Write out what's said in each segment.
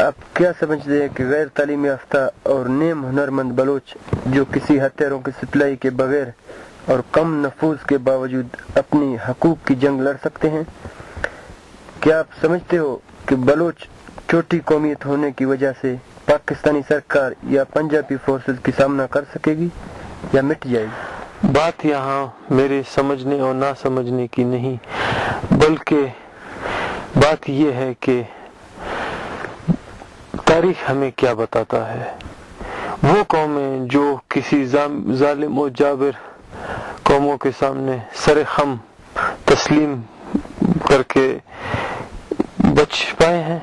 آپ کیا سمجھتے ہیں کہ غیر تعلیم یافتہ اور نیم ہنرمند بلوچ جو کسی ہتھیاروں کی سپلائی کے بغیر اور کم نفوذ کے باوجود اپنی حقوق کی جنگ لڑ سکتے ہیں؟ کیا آپ سمجھتے ہو کہ بلوچ چھوٹی قومیت ہونے کی وجہ سے پاکستانی سرکار یا پنجابی فورسز کی سامنا کر سکے گی یا مٹ جائے گی؟ بات یہاں میرے سمجھنے اور نہ سمجھنے کی نہیں، بلکہ بات یہ ہے کہ تاریخ ہمیں کیا بتاتا ہے۔ وہ قومیں جو کسی ظالم و جابر قوموں کے سامنے سر خم تسلیم کر کے بچ پائے ہیں،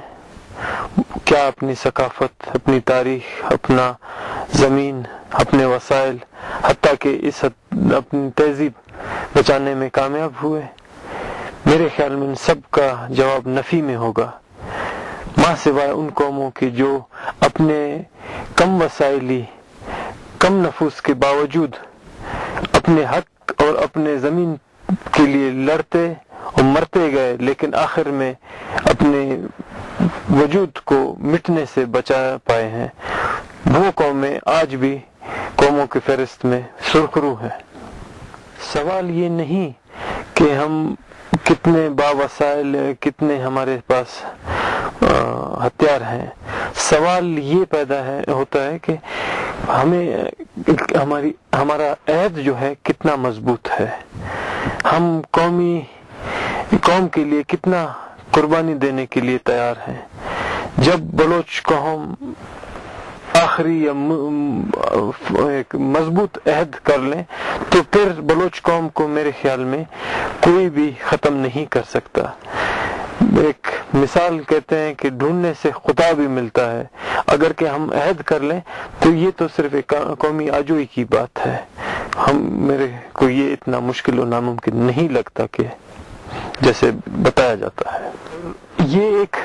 کیا اپنی ثقافت، اپنی تاریخ، اپنا زمین، اپنے وسائل، حتیٰ کہ اس اپنی تہذیب بچانے میں کامیاب ہوئے؟ میرے خیال میں ان سب کا جواب نفی میں ہوگا، ماں سوائے ان قوموں کے جو اپنے کم وسائلی، کم نفوذ کے باوجود اپنے حق اور اپنے زمین کے لیے لڑتے اور مرتے گئے، لیکن آخر میں اپنے وجود کو مٹنے سے بچا پائے ہیں۔ وہ قومیں آج بھی قوموں کی فہرست میں سرخرو ہیں۔ سوال یہ نہیں کہ ہم کتنے باوسائل، کتنے ہمارے پاس ہتھیار ہیں، سوال یہ پیدا ہوتا ہے کہ ہمارا عہد جو ہے کتنا مضبوط ہے، ہم قوم کے لیے کتنا قربانی دینے کے لیے تیار ہیں۔ جب بلوچ قوم آخری یا ایک مضبوط عہد کر لیں تو پھر بلوچ قوم کو میرے خیال میں کوئی بھی ختم نہیں کر سکتا۔ ایک مثال کہتے ہیں کہ ڈھونڈنے سے خدا بھی ملتا ہے، اگر کہ ہم عہد کر لیں تو یہ تو صرف ایک قومی آجوئی کی بات ہے۔ میرے کو یہ اتنا مشکل و ناممکن نہیں لگتا کہ جیسے بتایا جاتا ہے۔ یہ ایک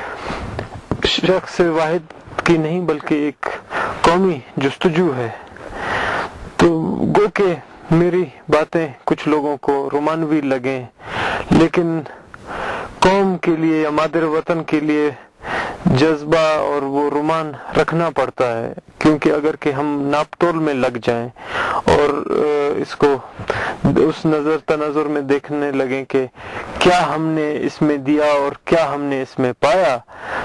شخص واحد کی نہیں بلکہ ایک قومی جستجو ہے۔ تو گو کہ میری باتیں کچھ لوگوں کو رومانوی لگیں، لیکن قوم کے لیے یا مادر وطن کے لیے جذبہ اور وہ رومان رکھنا پڑتا ہے، کیونکہ اگر کہ ہم ناپ تول میں لگ جائیں اور اس کو اس نظر تناظر میں دیکھنے لگیں کہ کیا ہم نے اس میں دیا اور کیا ہم نے اس میں پایا،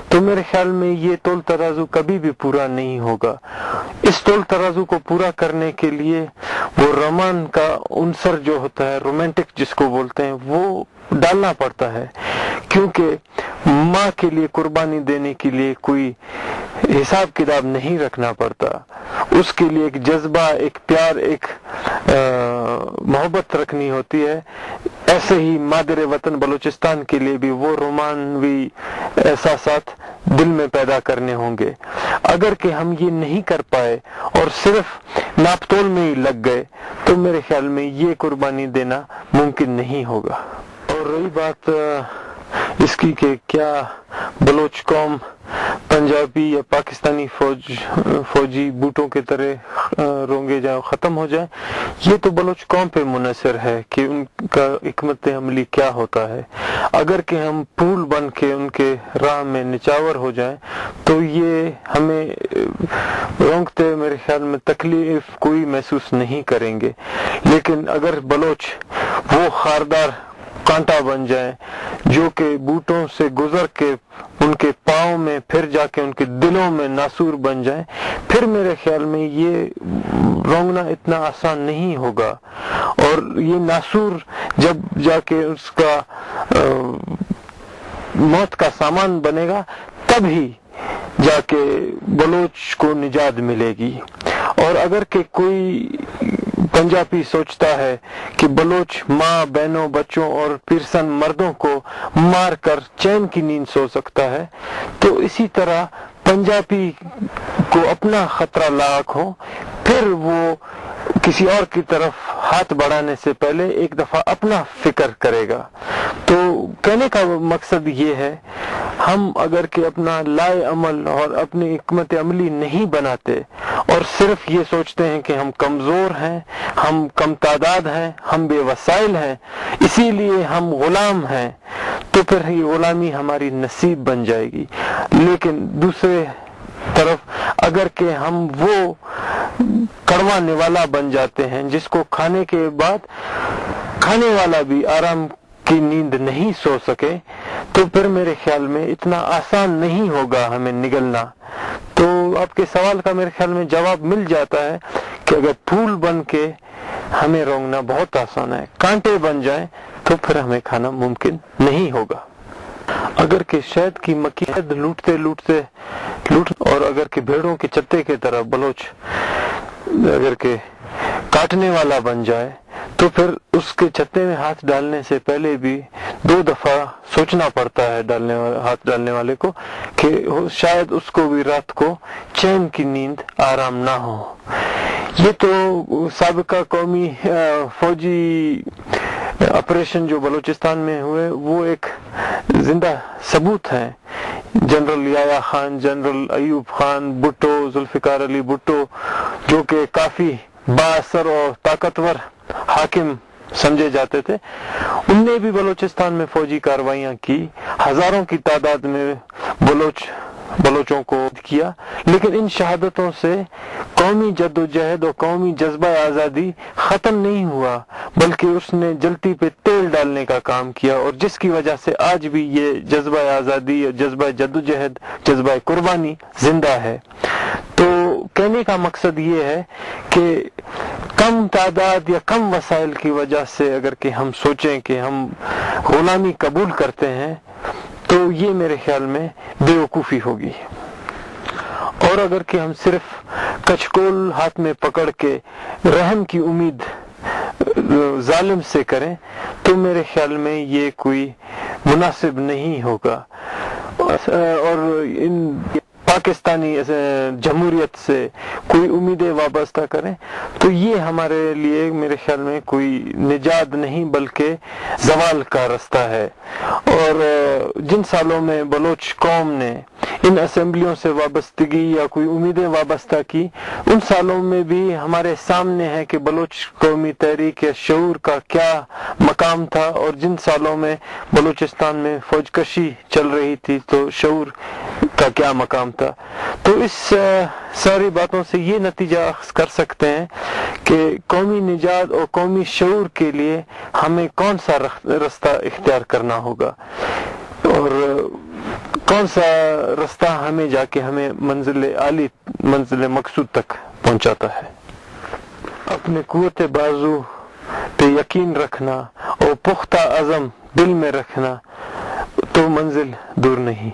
تو میرے خیال میں یہ تول ترازو کبھی بھی پورا نہیں ہوگا۔ اس تول ترازو کو پورا کرنے کے لیے وہ رومان کا عنصر جو ہوتا ہے، رومانٹک جس کو بولتے ہیں، وہ ڈالنا پڑتا ہے، کیونکہ ماں کے لیے قربانی دینے کے لیے کوئی حساب کتاب نہیں رکھنا پڑتا، اس کے لیے ایک جذبہ، ایک پیار، ایک محبت رکھنی ہوتی ہے۔ ایسے ہی مادر وطن بلوچستان کے لیے بھی وہ رومانوی احساسات دل میں پیدا کرنے ہوں گے۔ اگر کہ ہم یہ نہیں کر پائے اور صرف ناپ تول میں ہی لگ گئے تو میرے خیال میں یہ قربانی دینا ممکن نہیں ہوگا۔ اور رہی بات اس کی کہ کیا بلوچ قوم پنجابی یا پاکستانی فوجی بوٹوں کے طرح رونگے جائیں، ختم ہو جائیں، یہ تو بلوچ قوم پہ منحصر ہے کہ ان کا حکمت عملی کیا ہوتا ہے۔ اگر کہ ہم پھول بن کے ان کے راہ میں نچاور ہو جائیں تو یہ ہمیں رونگتے میرے خیال میں تکلیف کوئی محسوس نہیں کریں گے، لیکن اگر بلوچ وہ خاردار کانٹا بن جائیں جو کہ بوٹوں سے گزر کے ان کے پاؤں میں پھر جا کے ان کے دلوں میں ناسور بن جائیں، پھر میرے خیال میں یہ رونگنا اتنا آسان نہیں ہوگا، اور یہ ناسور جب جا کے اس کا موت کا سامان بنے گا تب ہی جا کے بلوچ کو نجات ملے گی۔ اور اگر کہ کوئی پنجابی سوچتا ہے کہ بلوچ ماں، بہنوں، بچوں اور پیرسن مردوں کو مار کر چین کی نیند سو سکتا ہے، تو اسی طرح پنجابی کو اپنا خطرہ لاحق ہو، پھر وہ کسی اور کی طرف ہاتھ بڑھانے سے پہلے ایک دفعہ اپنا فکر کرے گا۔ تو کہنے کا مقصد یہ ہے، ہم اگر کہ اپنا لائے عمل اور اپنی حکمت عملی نہیں بناتے اور صرف یہ سوچتے ہیں کہ ہم کمزور ہیں، ہم کم تعداد ہیں، ہم بے وسائل ہیں، اسی لیے ہم غلام ہیں، تو پھر یہ غلامی ہماری نصیب بن جائے گی. لیکن دوسرے طرف اگر کہ ہم وہ کڑوا نوالا بن جاتے ہیں جس کو کھانے کے بعد کھانے والا بھی آرام کی نیند نہیں سو سکے، تو پھر میرے خیال میں اتنا آسان نہیں ہوگا ہمیں نگلنا. تو آپ کے سوال کا میرے خیال میں جواب مل جاتا ہے کہ اگر پھول بن کے ہمیں رونگنا بہت آسان ہے، کانٹے بن جائیں تو پھر ہمیں کھانا ممکن نہیں ہوگا. اگر کہ شہد کی مکھی لوٹتے اور اگر کہ بھیڑوں کے چتے کی طرح بلوچ اگر کہ کاٹنے والا بن جائے تو پھر اس کے چتے میں ہاتھ ڈالنے سے پہلے بھی 2 دفعہ سوچنا پڑتا ہے ہاتھ ڈالنے والے کو کہ شاید اس کو بھی رات کو چین کی نیند آرام نہ ہو. یہ تو سابقہ قومی فوجی آپریشن جو بلوچستان میں ہوئے وہ ایک زندہ ثبوت ہے. جنرل یایا خان، جنرل ایوب خان، بھٹو، ذوالفقار علی بھٹو، جو کہ کافی بااثر اور طاقتور حاکم سمجھے جاتے تھے، ان نے بھی بلوچستان میں فوجی کارروائیاں کی، ہزاروں کی تعداد میں بلوچوں کو کیا. لیکن ان شہادتوں سے قومی جد و جہد اور قومی جذبہ آزادی ختم نہیں ہوا، بلکہ اس نے جلتی پہ تیل ڈالنے کا کام کیا، اور جس کی وجہ سے آج بھی یہ جذبہ آزادی اور جذبہ جد و جہد، جذبہ قربانی زندہ ہے. تو کہنے کا مقصد یہ ہے کہ کم تعداد یا کم وسائل کی وجہ سے اگر کہ ہم سوچیں کہ ہم غلامی قبول کرتے ہیں تو یہ میرے خیال میں بے وقوفی ہوگی. اور اگر کہ ہم صرف کچکول ہاتھ میں پکڑ کے رحم کی امید ظالم سے کریں تو میرے خیال میں یہ کوئی مناسب نہیں ہوگا. اور ان پاکستانی جمہوریت سے کوئی امیدیں وابستہ کریں تو یہ ہمارے لیے میرے خیال میں کوئی نجات نہیں بلکہ زوال کا رستہ ہے. اور جن سالوں میں بلوچ قوم نے ان اسمبلیوں سے وابستگی یا کوئی امیدیں وابستہ کی، ان سالوں میں بھی ہمارے سامنے ہے کہ بلوچ قومی تحریک یا شعور کا کیا مقام تھا، اور جن سالوں میں بلوچستان میں فوج کشی چل رہی تھی تو شعور کا کیا مقام تھا. تو اس ساری باتوں سے یہ نتیجہ اخذ کر سکتے ہیں کہ قومی نجات اور قومی شعور کے لیے ہمیں کون سا رستہ اختیار کرنا ہوگا، اور کون سا رستہ ہمیں جا کے ہمیں منزل مقصود تک پہنچاتا ہے. اپنے قوت بازو پہ یقین رکھنا اور پختہ عزم دل میں رکھنا تو منزل دور نہیں.